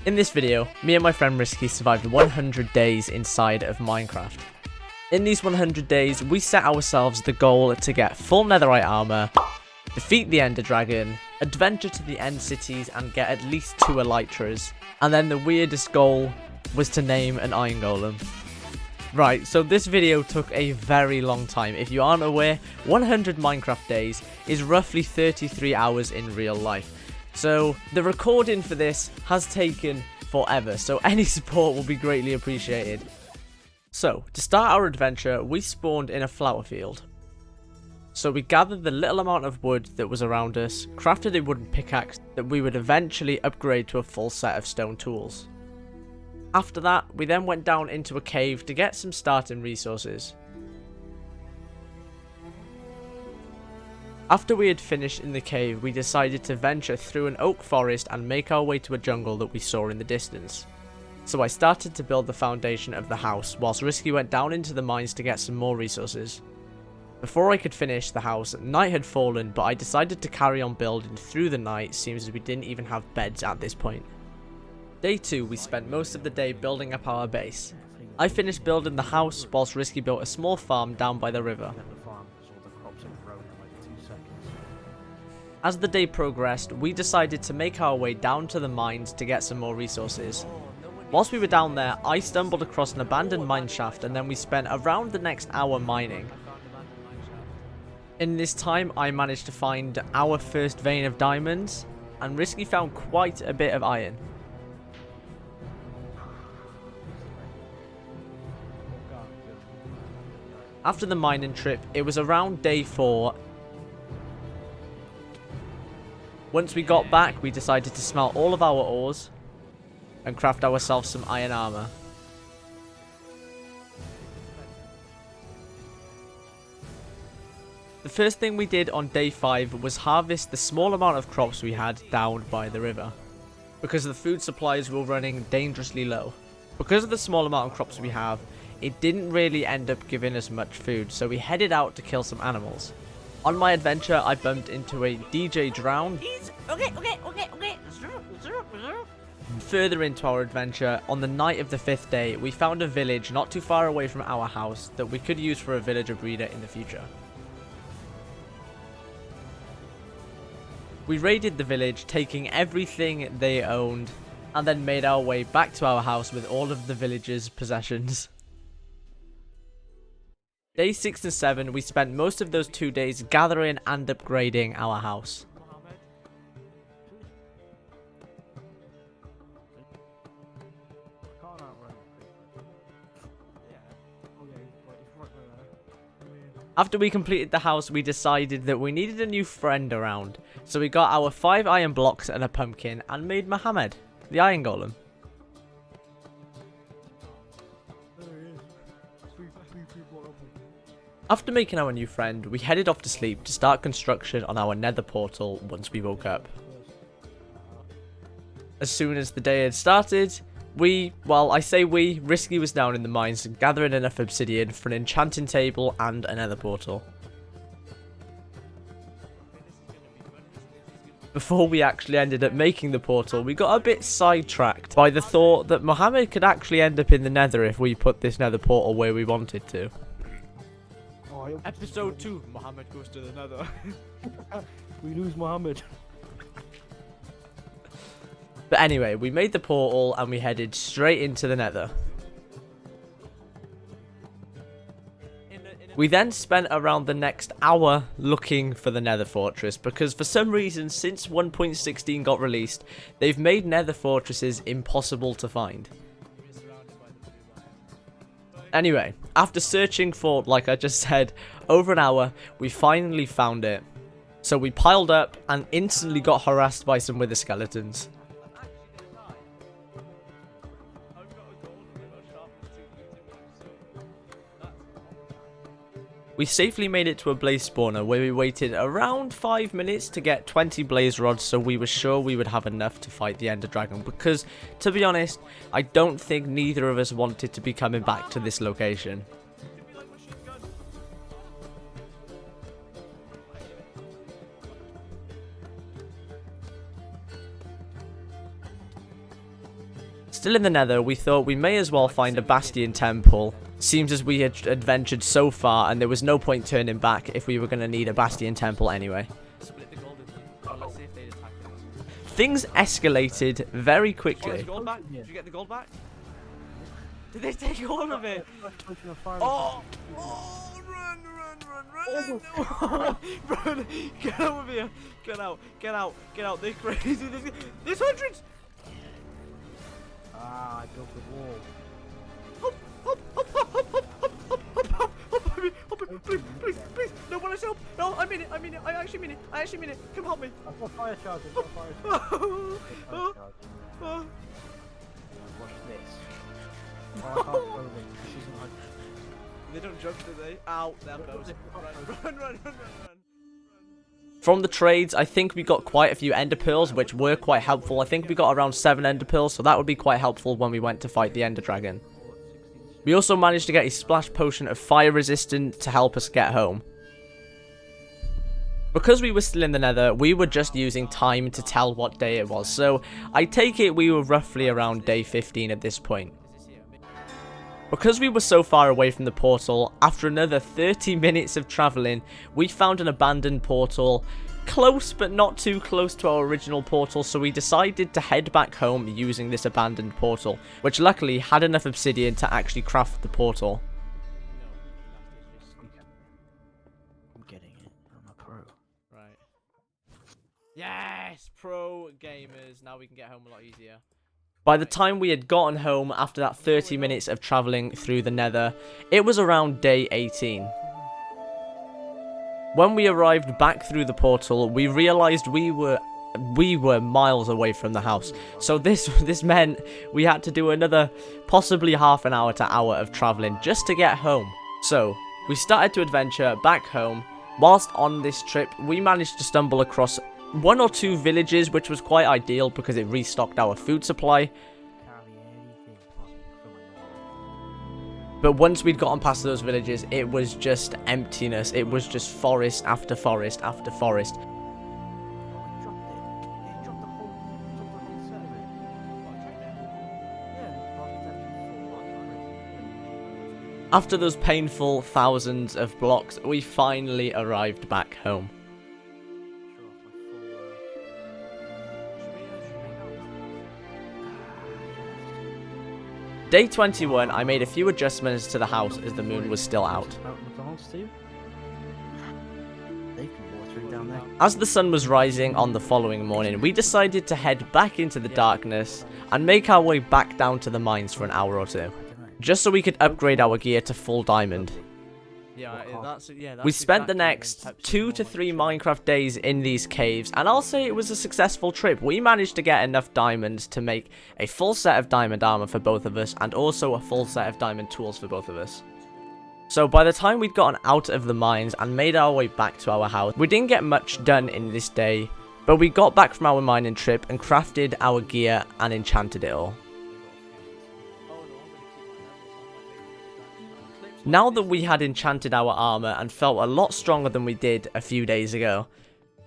In this video, me and my friend Riisky survived 100 days inside of Minecraft. In these 100 days, we set ourselves the goal to get full netherite armor, defeat the ender dragon, adventure to the end cities and get at least 2 elytras, and then the weirdest goal was to name an iron golem. Right, so this video took a very long time. If you aren't aware, 100 Minecraft days is roughly 33 hours in real life. So the recording for this has taken forever, so any support will be greatly appreciated. So, to start our adventure, we spawned in a flower field. So we gathered the little amount of wood that was around us, crafted a wooden pickaxe that we would eventually upgrade to a full set of stone tools. After that, we then went down into a cave to get some starting resources. After we had finished in the cave, we decided to venture through an oak forest and make our way to a jungle that we saw in the distance. So I started to build the foundation of the house, whilst Riisky went down into the mines to get some more resources. Before I could finish the house, night had fallen, but I decided to carry on building through the night, seems as we didn't even have beds at this point. Day 2, we spent most of the day building up our base. I finished building the house, whilst Riisky built a small farm down by the river. As the day progressed, we decided to make our way down to the mines to get some more resources. Whilst we were down there, I stumbled across an abandoned mine shaft and then we spent around the next hour mining. In this time, I managed to find our first vein of diamonds, and Riisky found quite a bit of iron. After the mining trip, it was around day 4. Once we got back, we decided to smelt all of our ores and craft ourselves some iron armor. The first thing we did on day 5 was harvest the small amount of crops we had down by the river, because the food supplies were running dangerously low. Because of the small amount of crops we have, it didn't really end up giving us much food, so we headed out to kill some animals. On my adventure, I bumped into a DJ drowned. Okay. Further into our adventure, on the night of the 5th day, we found a village not too far away from our house that we could use for a villager breeder in the future. We raided the village, taking everything they owned, and then made our way back to our house with all of the villagers' possessions. Day 6 and 7, we spent most of those 2 days gathering and upgrading our house. After we completed the house, we decided that we needed a new friend around, so we got our 5 iron blocks and a pumpkin and made Mohammed, the iron golem. After making our new friend, we headed off to sleep to start construction on our nether portal once we woke up. As soon as the day had started, Riisky was down in the mines gathering enough obsidian for an enchanting table and a nether portal. Before we actually ended up making the portal, we got a bit sidetracked by the thought that Mohammed could actually end up in the nether if we put this nether portal where we wanted to. Episode 2, Mohammed goes to the nether. We lose Mohammed. But anyway, we made the portal and we headed straight into the nether. We then spent around the next hour looking for the nether fortress, because for some reason since 1.16 got released, they've made nether fortresses impossible to find. Anyway, after searching for, like I just said, over an hour, we finally found it. So we piled up and instantly got harassed by some wither skeletons. We safely made it to a blaze spawner where we waited around 5 minutes to get 20 blaze rods, so we were sure we would have enough to fight the ender dragon, because to be honest, I don't think neither of us wanted to be coming back to this location. Still in the nether, we thought we may as well find a Bastion Temple. Seems as we had adventured so far and there was no point turning back if we were going to need a Bastion Temple anyway. Things escalated very quickly. Did you get the gold back? Did they take all of it? Oh! Oh! Run! Run! Get out of here! Get out! They're crazy. There's hundreds! Ah, I built the wall. Please! No one else help! No, I mean it! I actually mean it! Come help me! I've got fire charges, Watch this. Oh, I can't throw them. This isn't like... They don't jump, do they? Ow! There goes. Run! From the trades, I think we got quite a few ender pearls, which were quite helpful. I think we got around 7 ender pearls, so that would be quite helpful when we went to fight the ender dragon. We also managed to get a splash potion of fire resistant to help us get home. Because we were still in the nether, we were just using time to tell what day it was, so I take it we were roughly around day 15 at this point. Because we were so far away from the portal, after another 30 minutes of travelling, we found an abandoned portal, close but not too close to our original portal, so we decided to head back home using this abandoned portal, which luckily had enough obsidian to actually craft the portal. I'm getting it. I'm a pro. Right. Yes! Pro gamers. Now we can get home a lot easier. By the time we had gotten home after that 30 minutes of travelling through the nether, it was around day 18. When we arrived back through the portal, we realised we were miles away from the house. So this meant we had to do another possibly half an hour to hour of travelling just to get home. So we started to adventure back home. Whilst on this trip, we managed to stumble across 1 or 2 villages, which was quite ideal because it restocked our food supply. But once we'd gotten past those villages, it was just emptiness. It was just forest after forest after forest. After those painful thousands of blocks, we finally arrived back home. Day 21, I made a few adjustments to the house as the moon was still out. As the sun was rising on the following morning, we decided to head back into the darkness and make our way back down to the mines for an hour or two, just so we could upgrade our gear to full diamond. We spent the next 2 to 3 Minecraft days in these caves, and I'll say it was a successful trip. We managed to get enough diamonds to make a full set of diamond armor for both of us, and also a full set of diamond tools for both of us. So by the time we'd gotten out of the mines and made our way back to our house, we didn't get much done in this day, but we got back from our mining trip and crafted our gear and enchanted it all. Now that we had enchanted our armor and felt a lot stronger than we did a few days ago,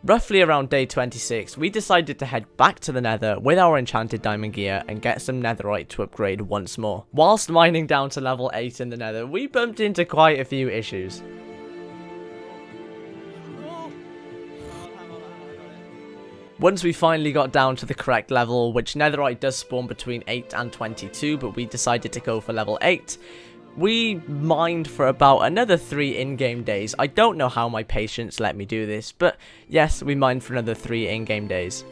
roughly around day 26, we decided to head back to the nether with our enchanted diamond gear and get some netherite to upgrade once more. Whilst mining down to level 8 in the nether, we bumped into quite a few issues. Once we finally got down to the correct level, which netherite does spawn between 8 and 22, but we decided to go for level 8, we mined for about another 3 in-game days. I don't know how my patience let me do this, but yes, we mined for another 3 in-game days.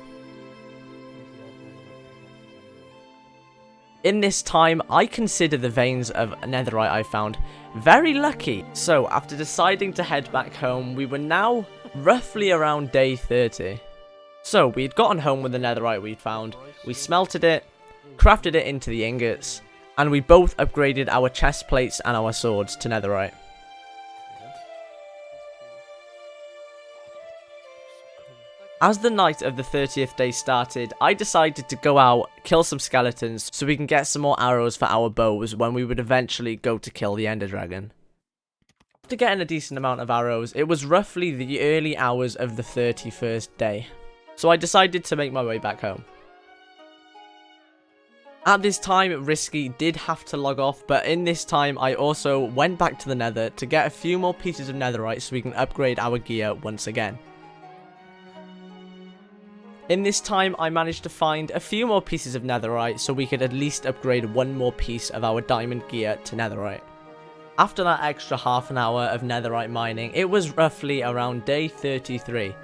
In this time, I consider the veins of netherite I found very lucky. So, after deciding to head back home, we were now roughly around day 30. So, we had gotten home with the netherite we'd found, we smelted it, crafted it into the ingots, and we both upgraded our chest plates and our swords to netherite. As the night of the 30th day started, I decided to go out, kill some skeletons, so we can get some more arrows for our bows when we would eventually go to kill the ender dragon. After getting a decent amount of arrows, it was roughly the early hours of the 31st day, so I decided to make my way back home. At this time, Riisky did have to log off, but in this time, I also went back to the nether to get a few more pieces of netherite so we can upgrade our gear once again. In this time, I managed to find a few more pieces of netherite so we could at least upgrade one more piece of our diamond gear to netherite. After that extra half an hour of netherite mining, it was roughly around day 33.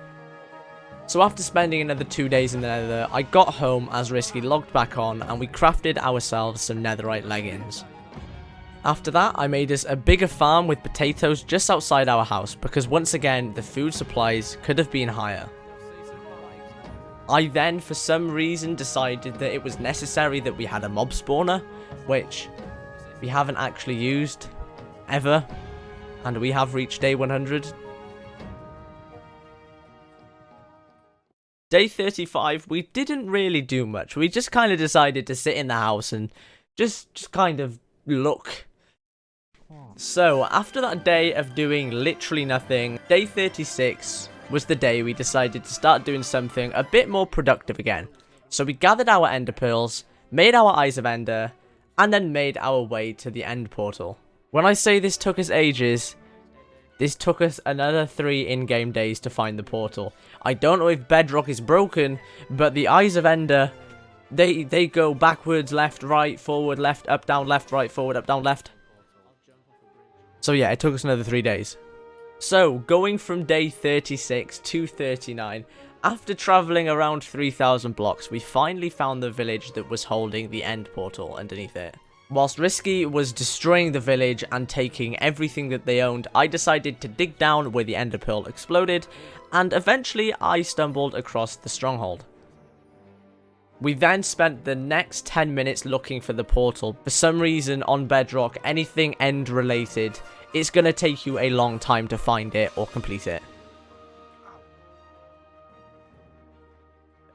So after spending another 2 days in the nether, I got home as Riisky logged back on and we crafted ourselves some netherite leggings. After that, I made us a bigger farm with potatoes just outside our house because once again, the food supplies could have been higher. I then, for some reason, decided that it was necessary that we had a mob spawner, which we haven't actually used ever, and we have reached day 100. Day 35, we didn't really do much. We just kind of decided to sit in the house and just kind of look. So, after that day of doing literally nothing, day 36 was the day we decided to start doing something a bit more productive again. So we gathered our ender pearls, made our eyes of ender, and then made our way to the end portal. When I say this took us ages, this took us another 3 in-game days to find the portal. I don't know if bedrock is broken, but the eyes of ender, they go backwards, left, right, forward, left, up, down, left, right, forward, up, down, left. So yeah, it took us another 3 days. So, going from day 36 to 39, after travelling around 3,000 blocks, we finally found the village that was holding the end portal underneath it. Whilst Riisky was destroying the village and taking everything that they owned, I decided to dig down where the ender pearl exploded, and eventually I stumbled across the stronghold. We then spent the next 10 minutes looking for the portal. For some reason on bedrock, anything end related, it's going to take you a long time to find it or complete it.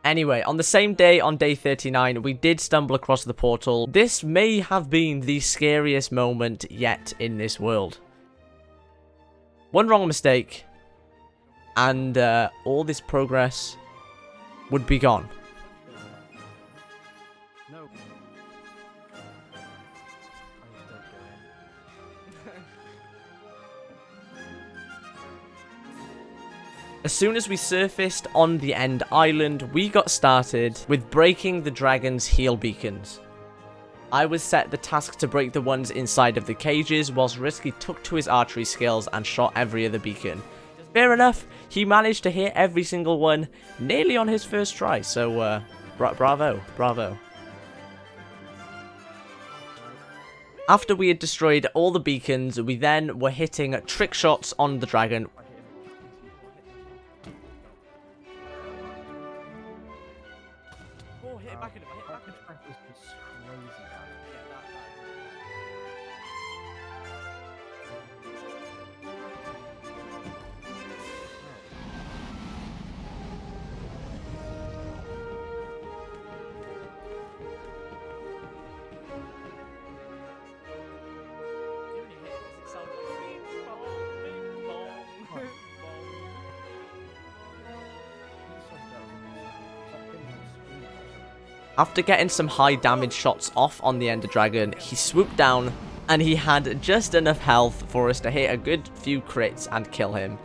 Anyway, on the same day, on day 39, we did stumble across the portal. This may have been the scariest moment yet in this world. One wrong mistake, and all this progress would be gone. No. As soon as we surfaced on the end island, we got started with breaking the dragon's heal beacons. I was set the task to break the ones inside of the cages, whilst Riisky took to his archery skills and shot every other beacon. Fair enough, he managed to hit every single one nearly on his first try, so bravo. After we had destroyed all the beacons, we then were hitting trick shots on the dragon. Oh, hit it back in it, hit it back in it. After getting some high damage shots off on the ender dragon, he swooped down and he had just enough health for us to hit a good few crits and kill him.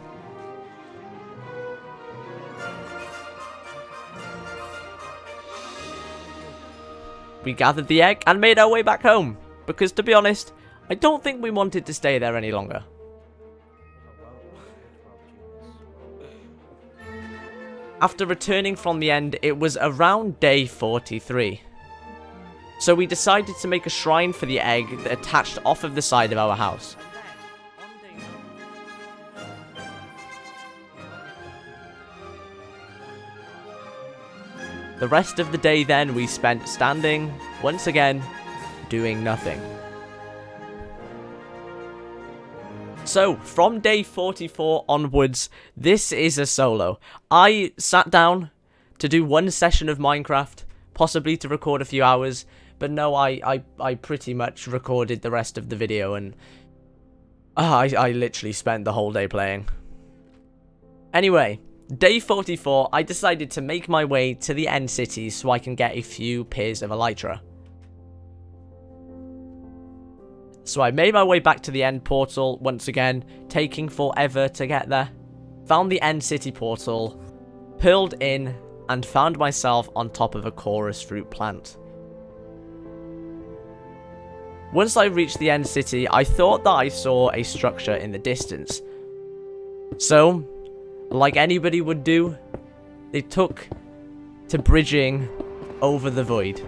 We gathered the egg and made our way back home, because to be honest, I don't think we wanted to stay there any longer. After returning from the end, it was around day 43. So we decided to make a shrine for the egg that attached off of the side of our house. The rest of the day then we spent standing, once again, doing nothing. So, from day 44 onwards, this is a solo. I sat down to do one session of Minecraft, possibly to record a few hours, but no, I pretty much recorded the rest of the video, and I literally spent the whole day playing. Anyway, day 44, I decided to make my way to the end city so I can get a few pairs of elytra. So I made my way back to the end portal once again, taking forever to get there. Found the end city portal, pearled in, and found myself on top of a chorus fruit plant. Once I reached the end city, I thought that I saw a structure in the distance. So, like anybody would do, they took to bridging over the void.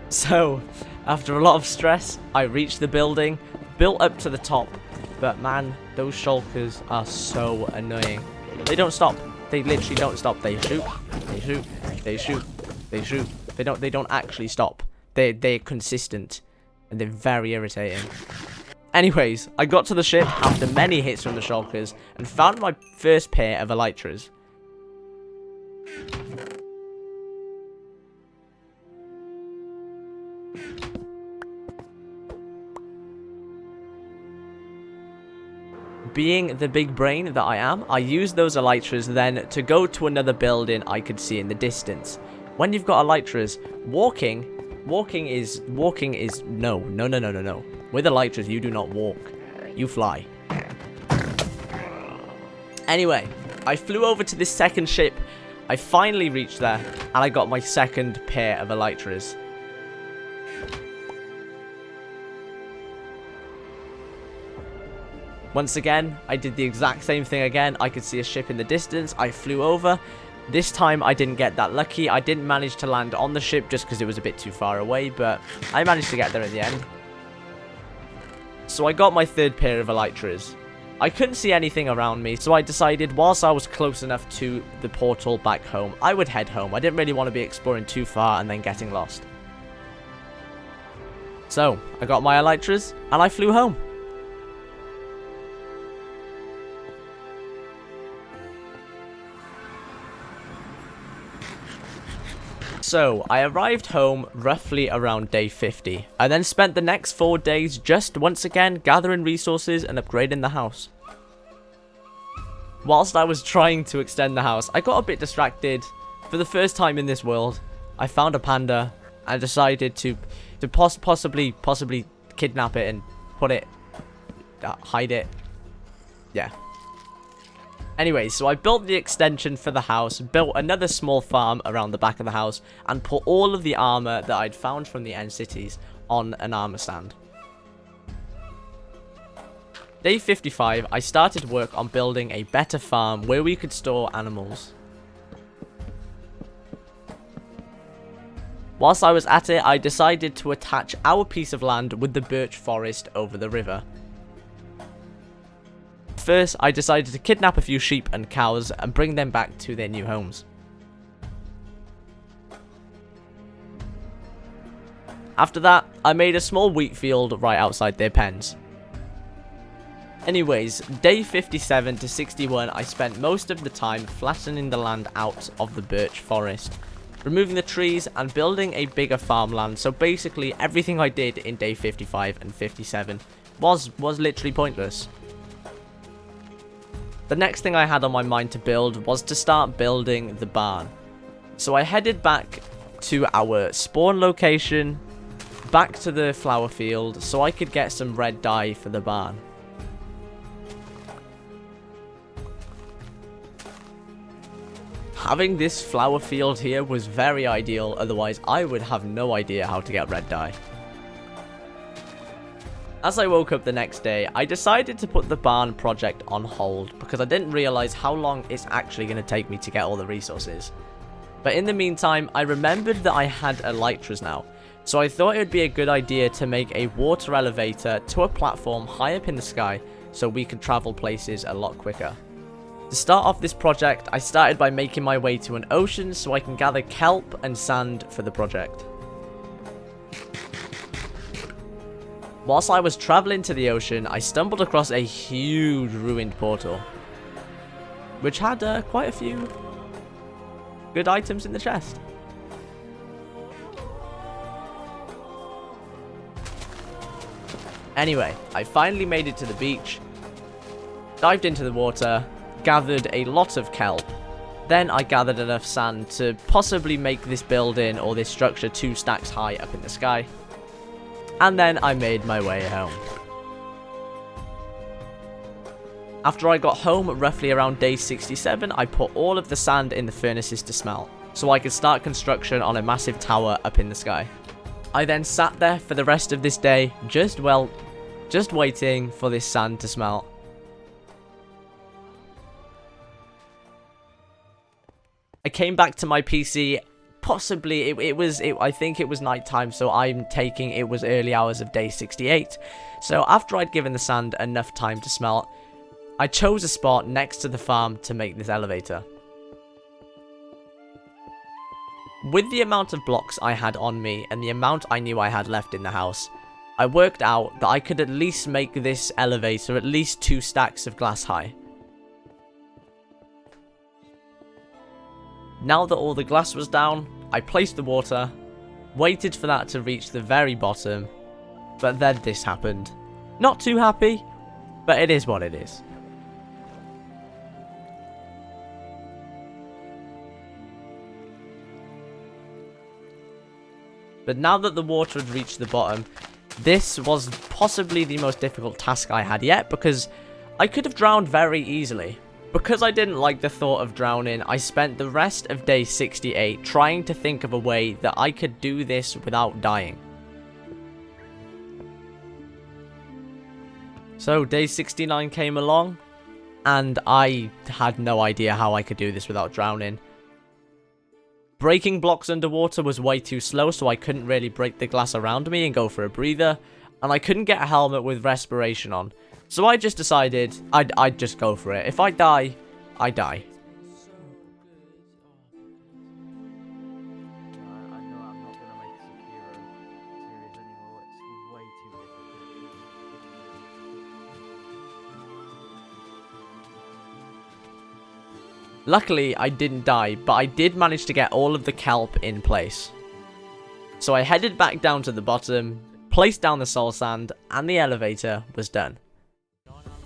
So, after a lot of stress, I reached the building, built up to the top, but man, those shulkers are so annoying. They don't stop. They literally don't stop. They shoot, they shoot, they shoot, they shoot. They don't actually stop. They're consistent, and they're very irritating. Anyways, I got to the ship after many hits from the shulkers, and found my first pair of elytras. Being the big brain that I am, I used those elytras then to go to another building I could see in the distance. When you've got elytras, walking is no. With elytras, you do not walk. You fly. Anyway, I flew over to this second ship. I finally reached there, and I got my second pair of elytras. Once again, I did the exact same thing again. I could see a ship in the distance. I flew over. This time, I didn't get that lucky. I didn't manage to land on the ship just because it was a bit too far away, but I managed to get there in the end. So I got my third pair of elytras. I couldn't see anything around me, so I decided whilst I was close enough to the portal back home, I would head home. I didn't really want to be exploring too far and then getting lost. So, I got my elytras, and I flew home. So, I arrived home roughly around day 50. I then spent the next 4 days just once again gathering resources and upgrading the house. Whilst I was trying to extend the house, I got a bit distracted. For the first time in this world, I found a panda and decided to possibly kidnap it and put it, hide it. Yeah. Anyway, so I built the extension for the house, built another small farm around the back of the house, and put all of the armor that I'd found from the end cities on an armor stand. Day 55, I started work on building a better farm where we could store animals. Whilst I was at it, I decided to attach our piece of land with the birch forest over the river. First, I decided to kidnap a few sheep and cows and bring them back to their new homes. After that, I made a small wheat field right outside their pens. Anyways, day 57 to 61, I spent most of the time flattening the land out of the birch forest, removing the trees and building a bigger farmland. So basically, everything I did in day 55 and 57 was literally pointless. The next thing I had on my mind to build was to start building the barn. So I headed back to our spawn location, back to the flower field, so I could get some red dye for the barn. Having this flower field here was very ideal, otherwise I would have no idea how to get red dye. As I woke up the next day, I decided to put the barn project on hold because I didn't realize how long it's actually going to take me to get all the resources. But in the meantime, I remembered that I had elytras now, so I thought it would be a good idea to make a water elevator to a platform high up in the sky so we could travel places a lot quicker. To start off this project, I started by making my way to an ocean so I can gather kelp and sand for the project. Whilst I was traveling to the ocean, I stumbled across a huge ruined portal, which had quite a few good items in the chest. Anyway, I finally made it to the beach, dived into the water, gathered a lot of kelp. Then I gathered enough sand to possibly make this building or this structure 2 stacks high up in the sky. And then I made my way home. After I got home, roughly around day 67, I put all of the sand in the furnaces to smelt, so I could start construction on a massive tower up in the sky. I then sat there for the rest of this day, just waiting for this sand to smelt. I came back to my PC, possibly, I think it was nighttime, so I'm taking it was early hours of day 68. So after I'd given the sand enough time to smelt, I chose a spot next to the farm to make this elevator. With the amount of blocks I had on me and the amount I knew I had left in the house, I worked out that I could at least make this elevator at least 2 stacks of glass high. Now that all the glass was down, I placed the water, waited for that to reach the very bottom, but then this happened. Not too happy, but it is what it is. But now that the water had reached the bottom, this was possibly the most difficult task I had yet, because I could have drowned very easily. Because I didn't like the thought of drowning, I spent the rest of day 68 trying to think of a way that I could do this without dying. So day 69 came along, and I had no idea how I could do this without drowning. Breaking blocks underwater was way too slow, so I couldn't really break the glass around me and go for a breather, and I couldn't get a helmet with respiration on. So I just decided I'd just go for it. If I die, I die. I know I'm not gonna make Sekiro series anymore. It's way too difficult. Luckily, I didn't die, but I did manage to get all of the kelp in place. So I headed back down to the bottom, placed down the soul sand, and the elevator was done.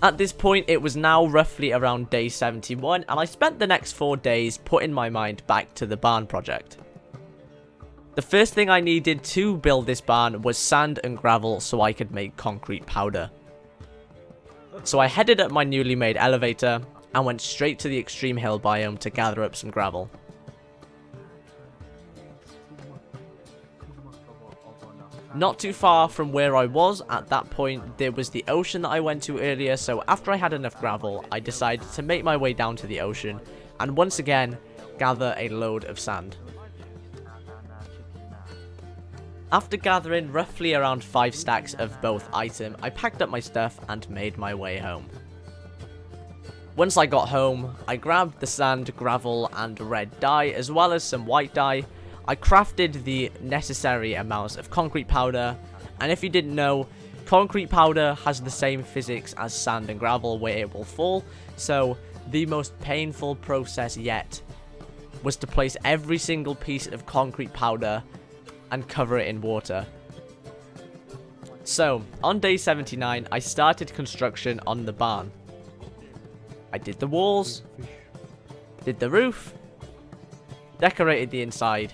At this point, it was now roughly around day 71, and I spent the next 4 days putting my mind back to the barn project. The first thing I needed to build this barn was sand and gravel so I could make concrete powder. So I headed up my newly made elevator and went straight to the extreme hill biome to gather up some gravel. Not too far from where I was at that point, there was the ocean that I went to earlier, so after I had enough gravel, I decided to make my way down to the ocean, and once again, gather a load of sand. After gathering roughly around 5 stacks of both item, I packed up my stuff and made my way home. Once I got home, I grabbed the sand, gravel, and red dye, as well as some white dye. I crafted the necessary amounts of concrete powder, and if you didn't know, concrete powder has the same physics as sand and gravel where it will fall, so the most painful process yet was to place every single piece of concrete powder and cover it in water. So, on day 79, I started construction on the barn. I did the walls, did the roof, decorated the inside,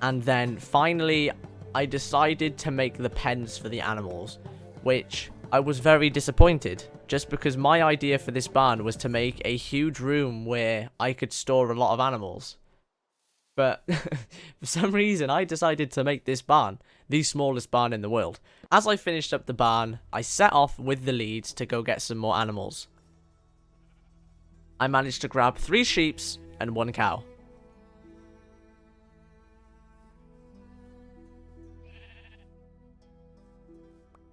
and then finally I decided to make the pens for the animals, which I was very disappointed, just because my idea for this barn was to make a huge room where I could store a lot of animals. But for some reason I decided to make this barn the smallest barn in the world. As I finished up the barn, I set off with the leads to go get some more animals. I managed to grab 3 sheep and 1 cow.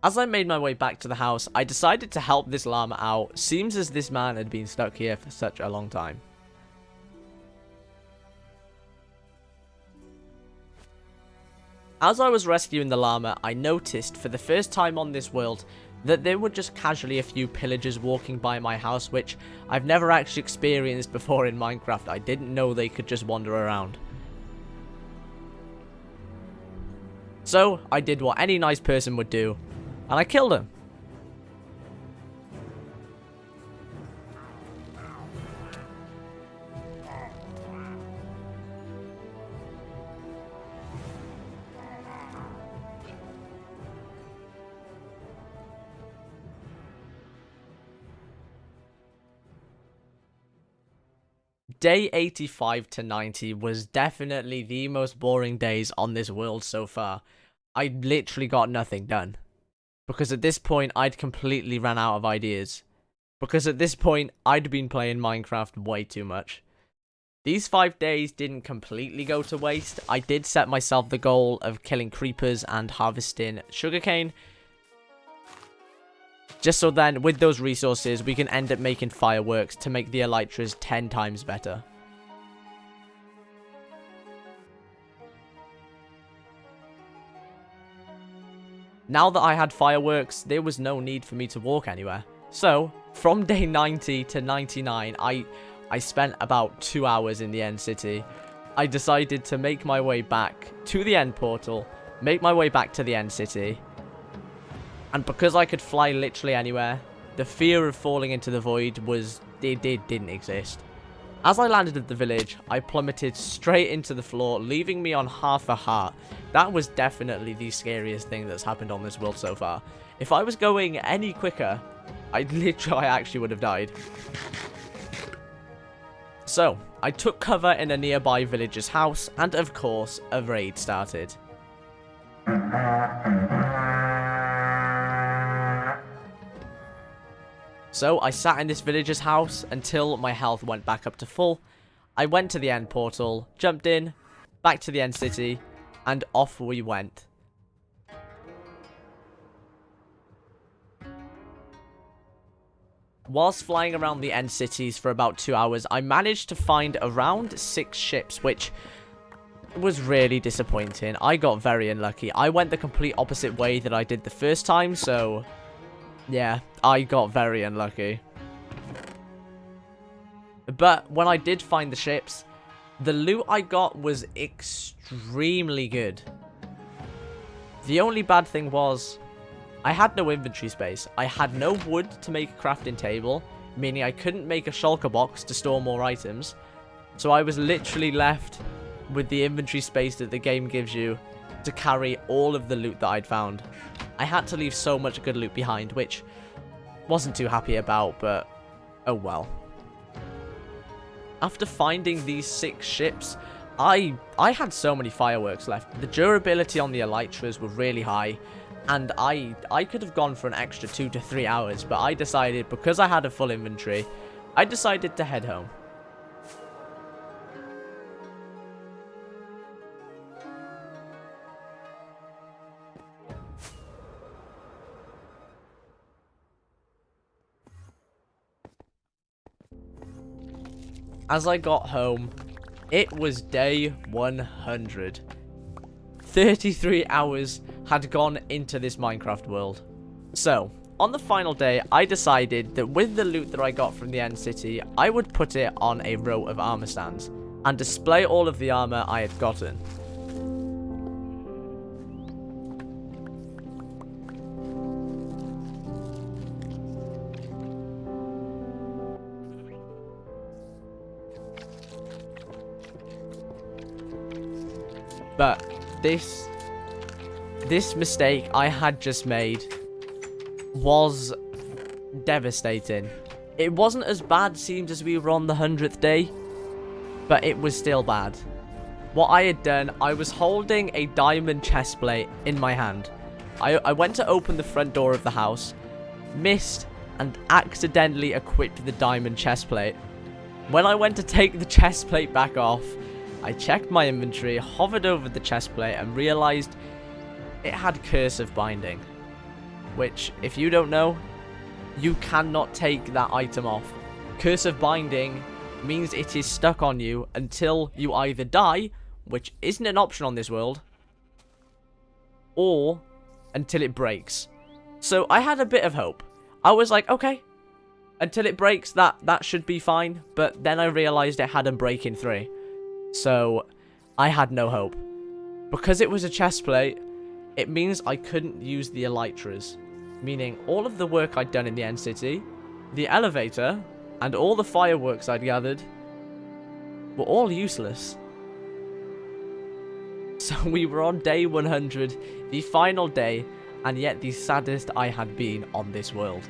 As I made my way back to the house, I decided to help this llama out. Seems as this man had been stuck here for such a long time. As I was rescuing the llama, I noticed for the first time on this world that there were just casually a few pillagers walking by my house, which I've never actually experienced before in Minecraft. I didn't know they could just wander around. So I did what any nice person would do, and I killed him. Day 85 to 90 was definitely the most boring days on this world so far. I literally got nothing done. Because at this point, I'd completely ran out of ideas. Because at this point, I'd been playing Minecraft way too much. These 5 days didn't completely go to waste. I did set myself the goal of killing creepers and harvesting sugarcane. Just so then, with those resources, we can end up making fireworks to make the elytras 10 times better. Now that I had fireworks, there was no need for me to walk anywhere. So, from day 90 to 99, I spent about 2 hours in the end city. I decided to make my way back to the end portal, make my way back to the end city. And because I could fly literally anywhere, the fear of falling into the void didn't exist. As I landed at the village, I plummeted straight into the floor, leaving me on half a heart. That was definitely the scariest thing that's happened on this world so far. If I was going any quicker, I actually would have died. So, I took cover in a nearby villager's house, and of course, a raid started. So I sat in this villager's house until my health went back up to full. I went to the end portal, jumped in, back to the end city, and off we went. Whilst flying around the end cities for about 2 hours, I managed to find around 6 ships, which was really disappointing. I got very unlucky. I went the complete opposite way that I did the first time, so yeah, I got very unlucky. But when I did find the ships, the loot I got was extremely good. The only bad thing was, I had no inventory space. I had no wood to make a crafting table, meaning I couldn't make a shulker box to store more items. So I was literally left with the inventory space that the game gives you to carry all of the loot that I'd found. I had to leave so much good loot behind, which wasn't too happy about, but oh well. After finding these 6 ships, I had so many fireworks left. The durability on the elytras were really high, and I could have gone for an extra 2 to 3 hours, but I decided, because I had a full inventory, I decided to head home. As I got home, it was day 100. 33 hours had gone into this Minecraft world. So, on the final day, I decided that with the loot that I got from the end city, I would put it on a row of armor stands and display all of the armor I had gotten. But this mistake I had just made was devastating. It wasn't as bad, seems, as we were on the 100th day, but it was still bad. What I had done, I was holding a diamond chestplate in my hand. I went to open the front door of the house, missed, and accidentally equipped the diamond chestplate. When I went to take the chestplate back off, I checked my inventory, hovered over the chestplate, and realized it had cursive binding. Which, if you don't know, you cannot take that item off. Cursive binding means it is stuck on you until you either die, which isn't an option on this world, or until it breaks. So I had a bit of hope. I was like, okay, until it breaks, that should be fine. But then I realized it had a break in 3. So, I had no hope. Because it was a chestplate, it means I couldn't use the elytras, meaning all of the work I'd done in the end city, the elevator, and all the fireworks I'd gathered were all useless. So we were on day 100, the final day, and yet the saddest I had been on this world.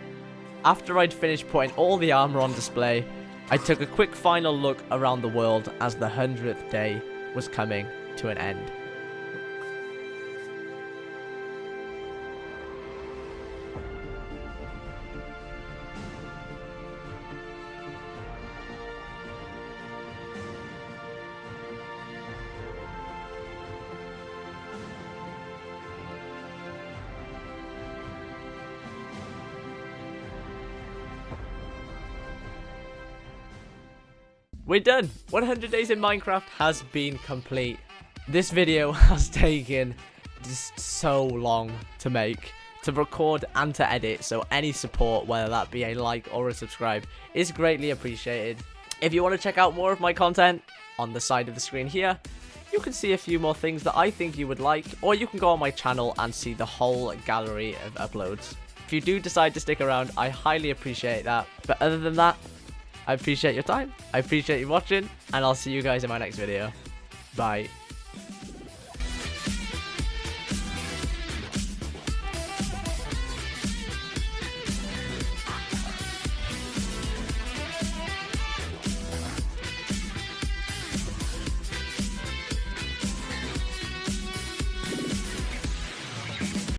After I'd finished putting all the armor on display, I took a quick final look around the world as the 100th day was coming to an end. We're done! 100 days in Minecraft has been complete. This video has taken just so long to make, to record and to edit, so any support, whether that be a like or a subscribe, is greatly appreciated. If you want to check out more of my content, on the side of the screen here, you can see a few more things that I think you would like, or you can go on my channel and see the whole gallery of uploads. If you do decide to stick around, I highly appreciate that. But other than that, I appreciate your time, I appreciate you watching, and I'll see you guys in my next video. Bye.